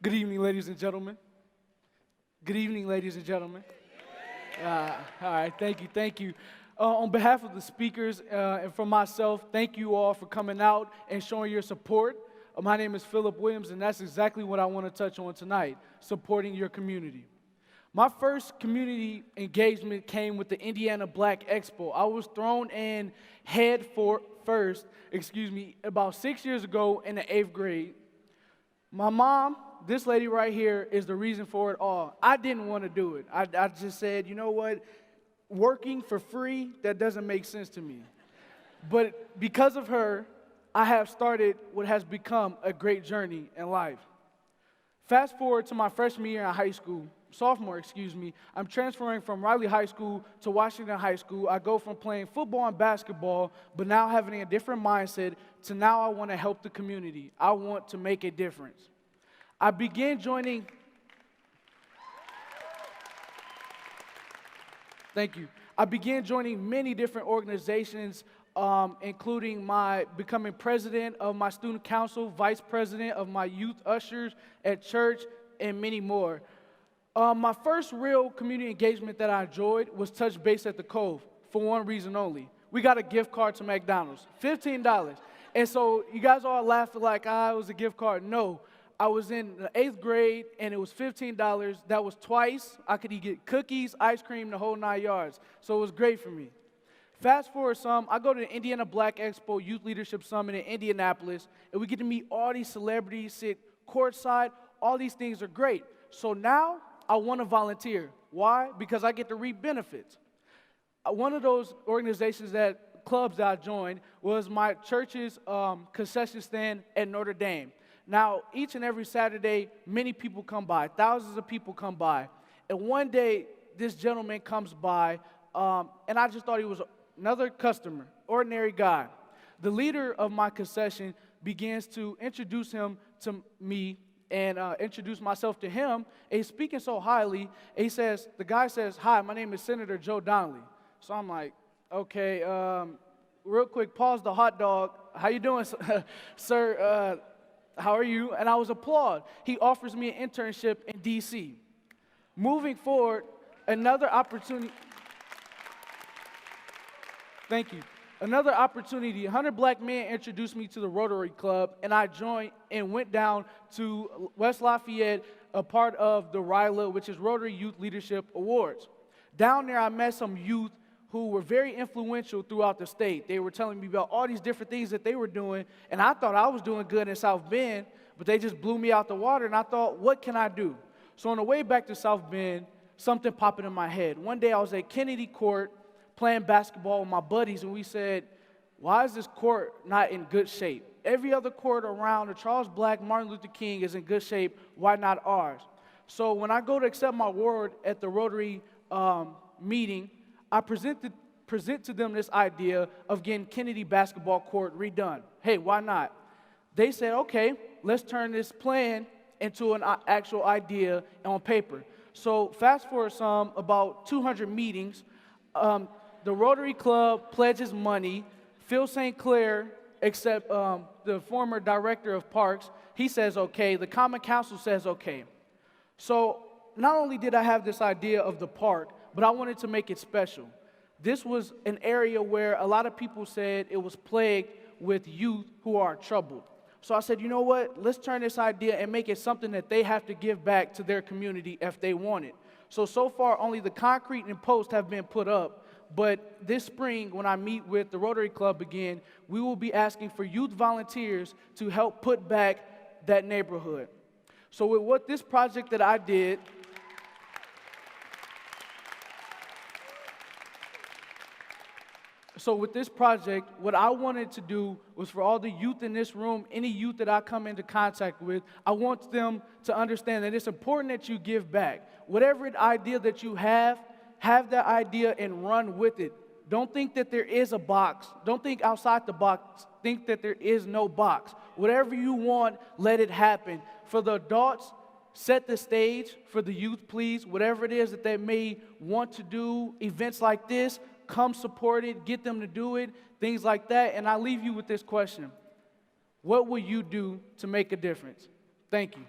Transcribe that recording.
Good evening, ladies and gentlemen. Good evening, ladies and gentlemen. All right, thank you. On behalf of the speakers and for myself, thank you all for coming out and showing your support. My name is Philip Williams, and that's exactly what I want to touch on tonight, supporting your community. My first community engagement came with the Indiana Black Expo. I was thrown in first, about 6 years ago in the 8th grade. My mom, this lady right here, is the reason for it all. I didn't want to do it. I just said, you know what, working for free, that doesn't make sense to me. But because of her, I have started what has become a great journey in life. Fast forward to my freshman year in sophomore, I'm transferring from Riley High School to Washington High School. I go from playing football and basketball, but now having a different mindset, to now I want to help the community. I want to make a difference. I began joining many different organizations, including becoming president of my student council, vice president of my youth ushers at church, and many more. My first real community engagement that I enjoyed was Touch Base at the Cove, for one reason only. We got a gift card to McDonald's, $15. And so you guys all laughed like, it was a gift card. No, I was in the 8th grade, and it was $15. That was twice. I could get cookies, ice cream, the whole 9 yards. So it was great for me. Fast forward some, I go to the Indiana Black Expo Youth Leadership Summit in Indianapolis, and we get to meet all these celebrities, sit courtside. All these things are great. So now I want to volunteer. Why? Because I get to reap benefits. One of those clubs that I joined was my church's concession stand at Notre Dame. Now, each and every Saturday, many people come by, thousands of people come by. And one day, this gentleman comes by, and I just thought he was another customer, ordinary guy. The leader of my concession begins to introduce him to me and introduce myself to him. And he's speaking so highly, the guy says, "Hi, my name is Senator Joe Donnelly." So I'm like, okay, real quick, pause the hot dog. How you doing, sir? How are you? And I was applaud. He offers me an internship in D.C. Moving forward, another opportunity. Thank you. Another opportunity, 100 black men introduced me to the Rotary Club, and I joined and went down to West Lafayette, a part of the RYLA, which is Rotary Youth Leadership Awards. Down there, I met some youth who were very influential throughout the state. They were telling me about all these different things that they were doing, and I thought I was doing good in South Bend, but they just blew me out the water, and I thought, what can I do? So on the way back to South Bend, something popped in my head. One day, I was at Kennedy Court playing basketball with my buddies, and we said, why is this court not in good shape? Every other court around the Charles Black, Martin Luther King is in good shape. Why not ours? So when I go to accept my award at the Rotary meeting, I present to them this idea of getting Kennedy basketball court redone. Hey, why not? They said, okay, let's turn this plan into an actual idea on paper. So fast forward some, about 200 meetings, the Rotary Club pledges money. Phil St. Clair, except the former director of parks, he says okay. The Common Council says okay. So not only did I have this idea of the park, but I wanted to make it special. This was an area where a lot of people said it was plagued with youth who are troubled. So I said, you know what? Let's turn this idea and make it something that they have to give back to their community if they want it. So far, only the concrete and posts have been put up. But this spring, when I meet with the Rotary Club again, we will be asking for youth volunteers to help put back that neighborhood. So with what this project that I did, what I wanted to do was for all the youth in this room, any youth that I come into contact with, I want them to understand that it's important that you give back. Whatever idea that you have that idea and run with it. Don't think that there is a box. Don't think outside the box. Think that there is no box. Whatever you want, let it happen. For the adults, set the stage. For the youth, please, whatever it is that they may want to do, events like this, come support it, get them to do it, things like that. And I leave you with this question. What will you do to make a difference? Thank you.